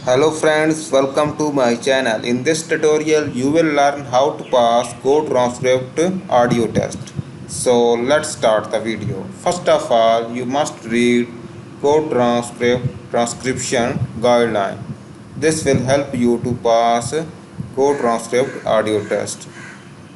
Hello friends, welcome to my channel. In this tutorial, you will learn how to pass GoTranscript audio test. So let's start the video. First of all, you must read GoTranscript transcription guideline. This will help you to pass GoTranscript audio test.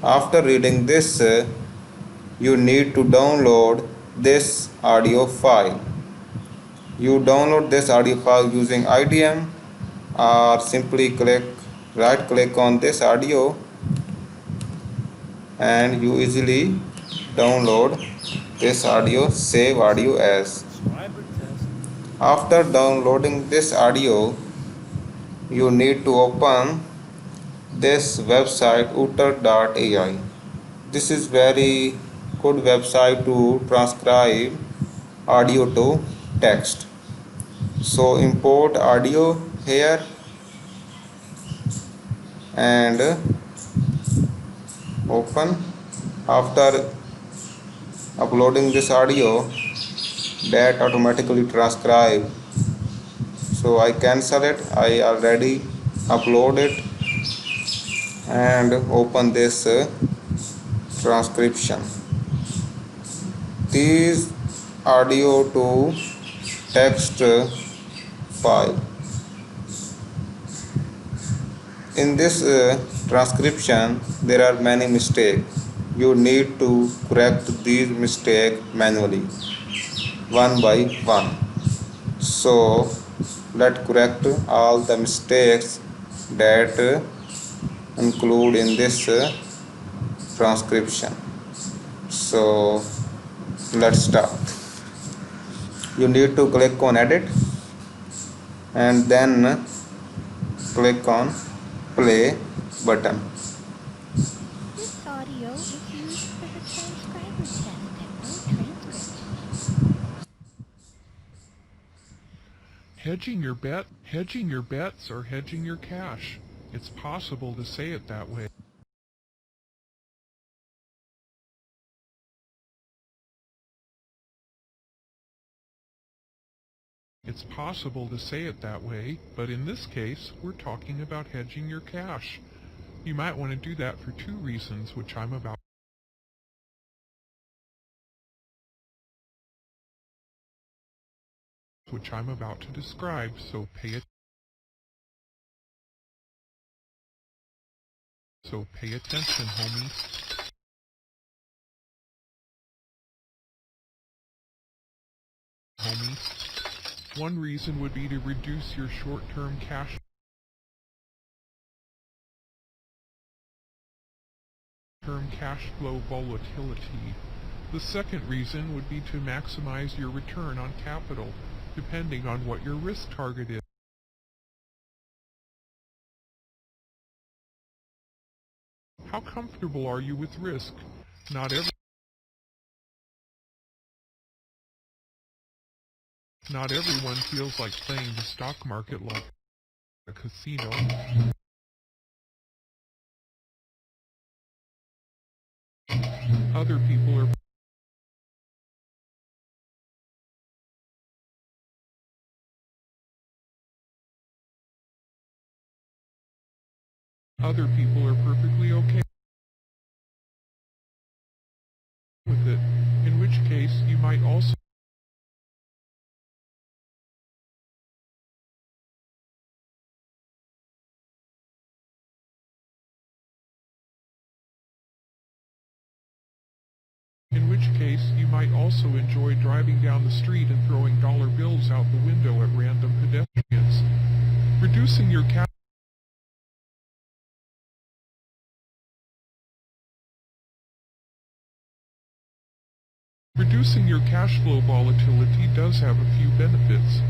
After reading this, you need to download this audio file. You download this audio file using IDM or simply right click on this audio and you easily download this audio, save audio as. After downloading this audio, you need to open this website utter.ai. This is very good website to transcribe audio to text. So import audio here and open. After uploading this audio, that automatically transcribe. So I cancel it. I already upload it and open this transcription. These audio to text file. In this transcription, there are many mistakes. You need to correct these mistakes manually, one by one. So, let's correct all the mistakes that include in this transcription. So, let's start. You need to click on edit and then click on play button. This audio is used for the transcriber test at GoTranscript. Hedging your bets or hedging your cash. It's possible to say it that way. It's possible to say it that way, but in this case, we're talking about hedging your cash. You might want to do that for two reasons, which I'm about to describe, so pay attention, homies. One reason would be to reduce your short-term cash flow volatility. The second reason would be to maximize your return on capital, depending on what your risk target is. How comfortable are you with risk? Not everyone feels like playing the stock market like a casino. Other people are perfectly okay with it, in which case you might also enjoy driving down the street and throwing dollar bills out the window at random pedestrians. Reducing your cash flow volatility does have a few benefits.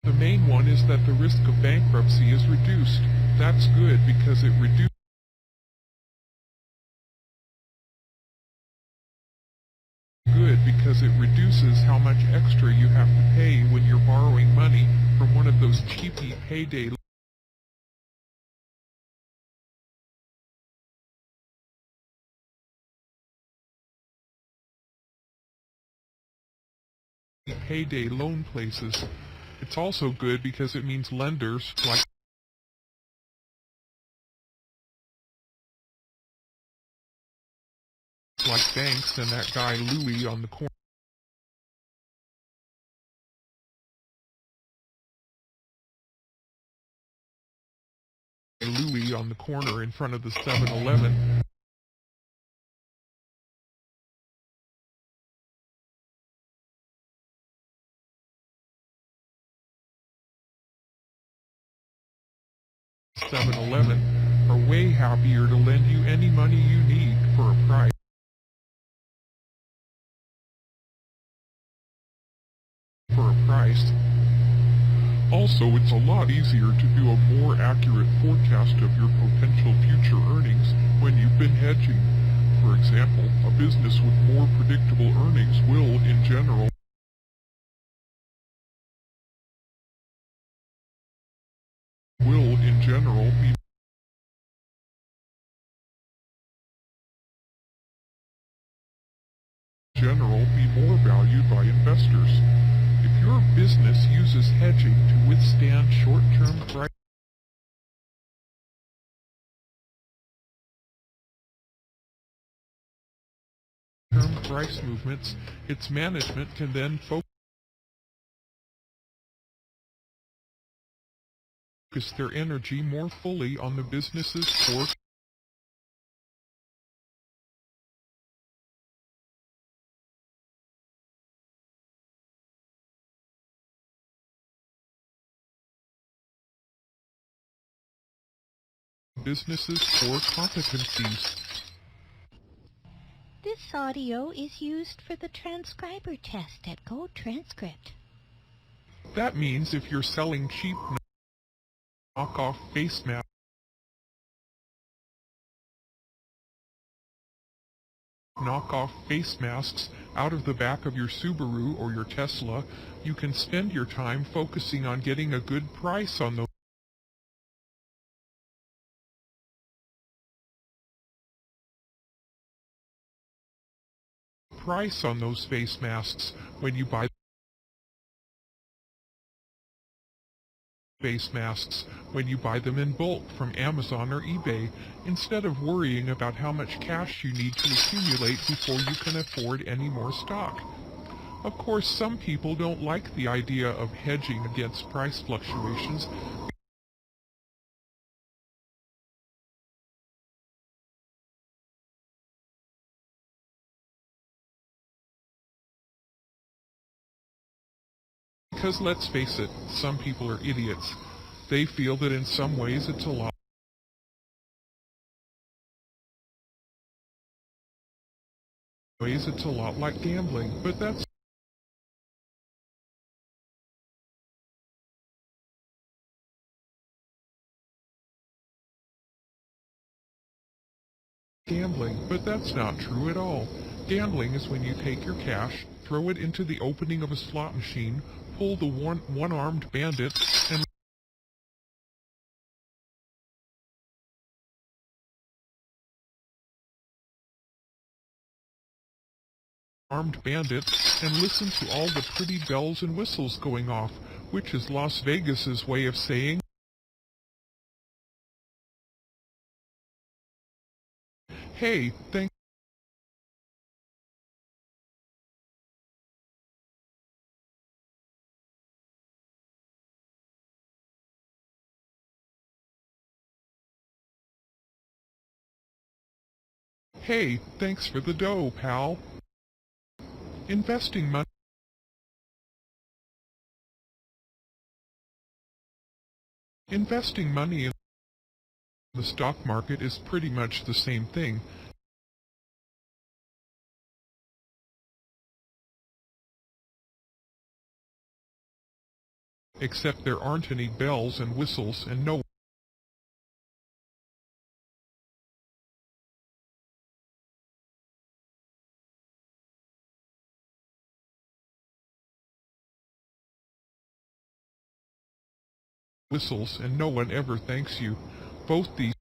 The main one is that the risk of bankruptcy is reduced. That's good because it reduces how much extra you have to pay when you're borrowing money from one of those cheapy payday payday loan places. It's also good because it means lenders like banks and that guy Louie on the corner. Louie on the corner in front of the 7-Eleven. Are way happier to lend you any money you need for a price. Also, it's a lot easier to do a more accurate forecast of your potential future earnings when you've been hedging. For example, a business with more predictable earnings will, in general, be more valued by investors. If your business uses hedging to withstand short-term price movements, its management can then focus their energy more fully on the business's core competencies. This audio is used for the transcriber test at GoTranscript. That means if you're selling cheap knockoff face masks out of the back of your Subaru or your Tesla, you can spend your time focusing on getting a good price on those face masks when you buy them in bulk from Amazon or eBay, instead of worrying about how much cash you need to accumulate before you can afford any more stock. Of course, some people don't like the idea of hedging against price fluctuations because, let's face it, some people are idiots. They feel that in some ways it's a lot like gambling, but that's not true at all. Gambling is when you take your cash, throw it into the opening of a slot machine, pull the one-armed bandit, and listen to all the pretty bells and whistles going off, which is Las Vegas's way of saying, "Hey, thanks." Hey, thanks for the dough, pal. Investing money in the stock market is pretty much the same thing, except there aren't any bells and whistles and no one ever thanks you. Both these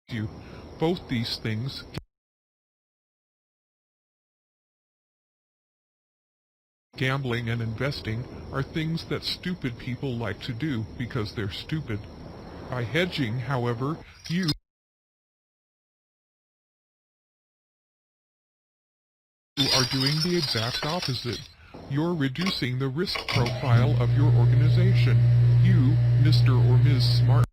you. Both these things, gambling and investing, are things that stupid people like to do because they're stupid. By hedging, however, you are doing the exact opposite. You're reducing the risk profile of your organization. You, Mr. or Ms. Smart,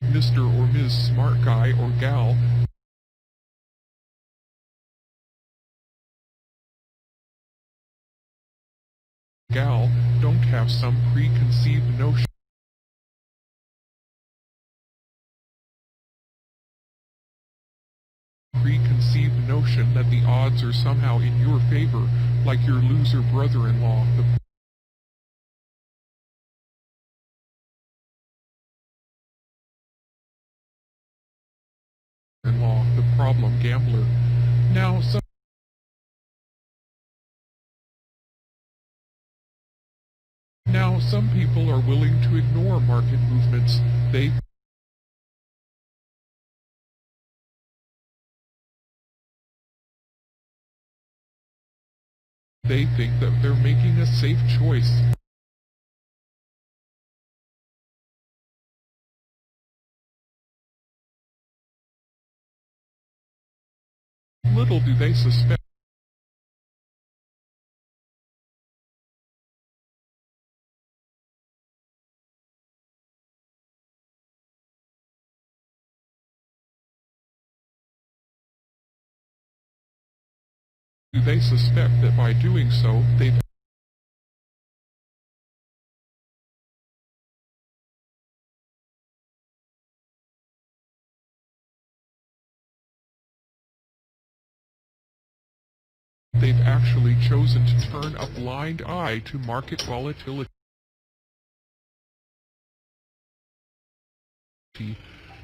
Mr. or Ms. Smart Guy or Gal, don't have some preconceived notion that the odds are somehow in your favor, like your loser brother-in-law, the problem gambler. Now, some people are willing to ignore market movements. They think that they're making a safe choice. Little do they suspect that by doing so, they've actually chosen to turn a blind eye to market volatility.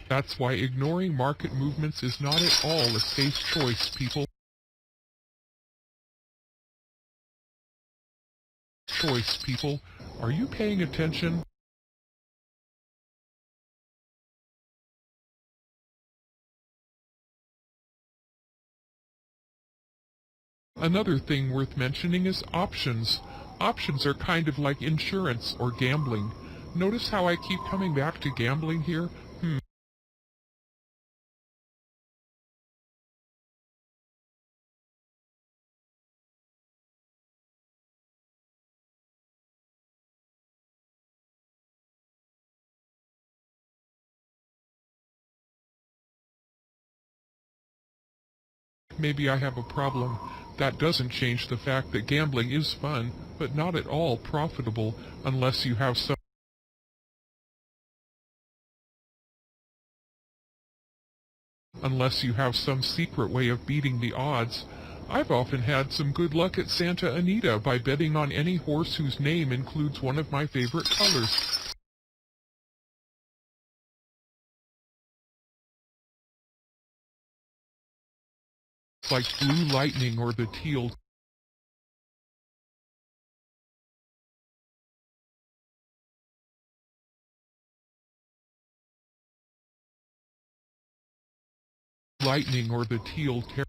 That's why ignoring market movements is not at all a safe choice, people. Are you paying attention? Another thing worth mentioning is options. Options are kind of like insurance or gambling. Notice how I keep coming back to gambling here? Maybe I have a problem. That doesn't change the fact that gambling is fun, but not at all profitable unless you have some secret way of beating the odds. I've often had some good luck at Santa Anita by betting on any horse whose name includes one of my favorite colors, like Blue Lightning or the Teal Terror.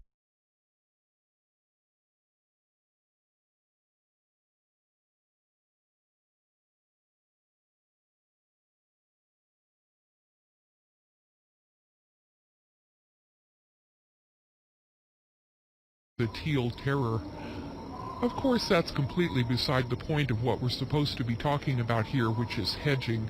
The Teal Terror. Of course, that's completely beside the point of what we're supposed to be talking about here, which is hedging.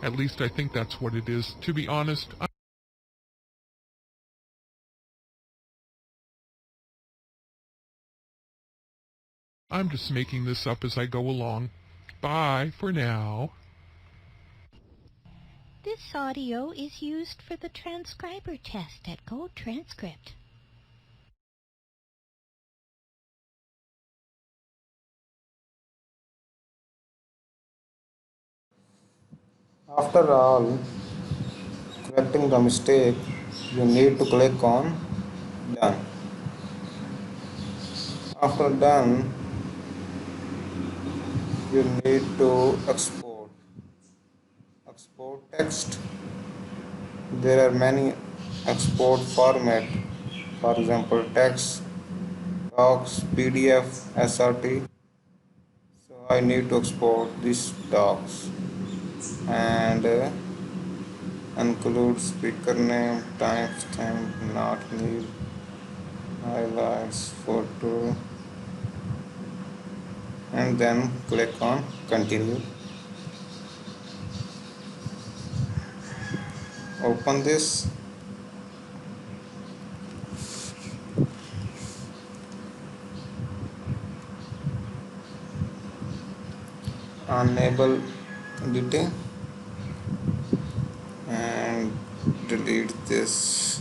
At least I think that's what it is. To be honest, I'm just making this up as I go along. Bye for now. This audio is used for the transcriber test at GoTranscript. After all correcting the mistake, you need to click on done. After done, you need to export text. There are many export format, for example text, docs, PDF, SRT. So I need to export these docs and include speaker name, timestamp, not need, highlights, photo, and then click on continue. Open this. Enable editing and delete this.